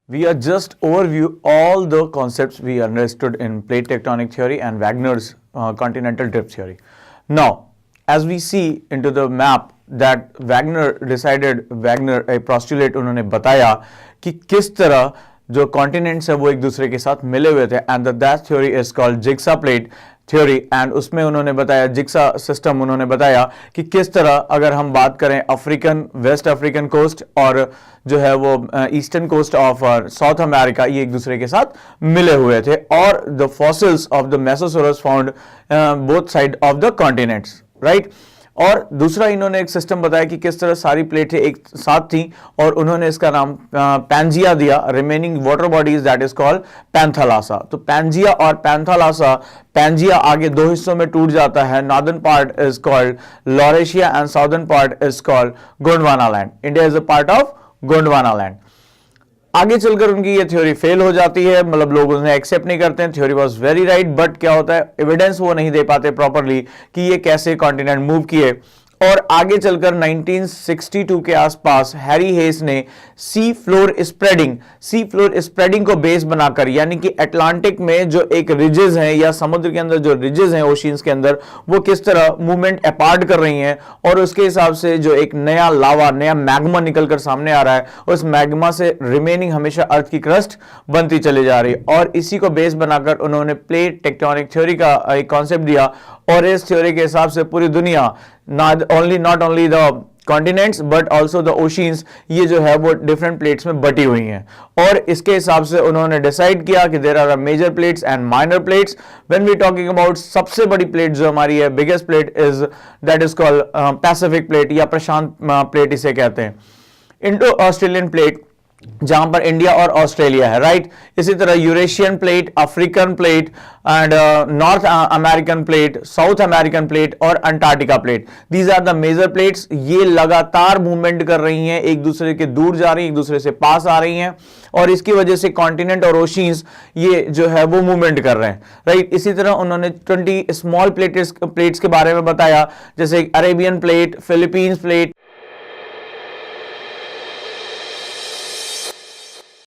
We are just overview all the concepts we understood in plate tectonic theory and Wagner's continental drift theory. Now, as we see into the map that Wagner a postulate उन्होंने बताया कि किस तरह जो continents है वो एक दूसरे के साथ मिले हुए थे and that theory is called jigsaw plate theory एंड उसमें उन्होंने बताया जिग्सा सिस्टम उन्होंने बताया कि किस तरह अगर हम बात करें अफ्रीकन वेस्ट अफ्रीकन कोस्ट और जो है वो eastern coast of South America ये एक दूसरे के साथ मिले हुए थे और the fossils of the mesosaurus found both side of the continents right. और दूसरा इन्होंने एक सिस्टम बताया कि किस तरह सारी प्लेटें एक साथ थी और उन्होंने इसका नाम पैंजिया दिया, remaining water bodies that is called Panthalassa. तो पैंजिया और पैंथालासा, पैंजिया आगे दो हिस्सों में टूट जाता है, northern part is called Laurasia and southern part is called Gondwana land. India is a part of Gondwana land. आगे चलकर उनकी ये थ्योरी फेल हो जाती है, मतलब लोग उन्हें एक्सेप्ट नहीं करते हैं, theory was very right, but क्या होता है एविडेंस वो नहीं दे पाते प्रॉपरली कि ये कैसे कॉन्टिनेंट मूव किए। और आगे चलकर 1962 के आसपास हैरी हेस ने सी फ्लोर स्प्रेडिंग को बेस बनाकर, यानी कि अटलांटिक में जो एक रिजेस हैं या समुद्र के अंदर जो रिजेस हैं ओशियंस के अंदर वो किस तरह मूवमेंट अपार्ट कर रही हैं और उसके हिसाब से जो एक नया लावा, नया मैग्मा निकलकर सामने आ रहा है, उस मैग्मा से रिमेनिंग हमेशा अर्थ की क्रस्ट बनती चली जा रही है। और इसी को बेस बनाकर उन्होंने प्लेट टेक्टोनिक थ्योरी का एक कॉन्सेप्ट दिया और इस थ्योरी के हिसाब से पूरी दुनिया not only the continents but also the oceans ये जो है वो डिफरेंट प्लेट्स में बटी हुई हैं। और इसके हिसाब से उन्होंने डिसाइड किया कि there are major plates and minor plates. When we talking about सबसे बड़ी प्लेट जो हमारी है, biggest plate is that is called Pacific plate या प्रशांत प्लेट इसे कहते हैं। इंडो ऑस्ट्रेलियन प्लेट जहां पर इंडिया और ऑस्ट्रेलिया है, राइट। इसी तरह Eurasian plate, African plate and North American plate, South American plate और Antarctica plate, these are the major plates. ये लगातार मूवमेंट कर रही हैं, एक दूसरे के दूर जा रही हैं, एक दूसरे से पास आ रही हैं और इसकी वजह से कॉन्टिनेंट और ओशियंस ये जो है वो मूवमेंट कर रहे हैं, राइट। इसी तरह उन्होंने 20 स्मॉल प्लेट्स के बारे में बताया, जैसे अरेबियन प्लेट, फिलीपींस प्लेट,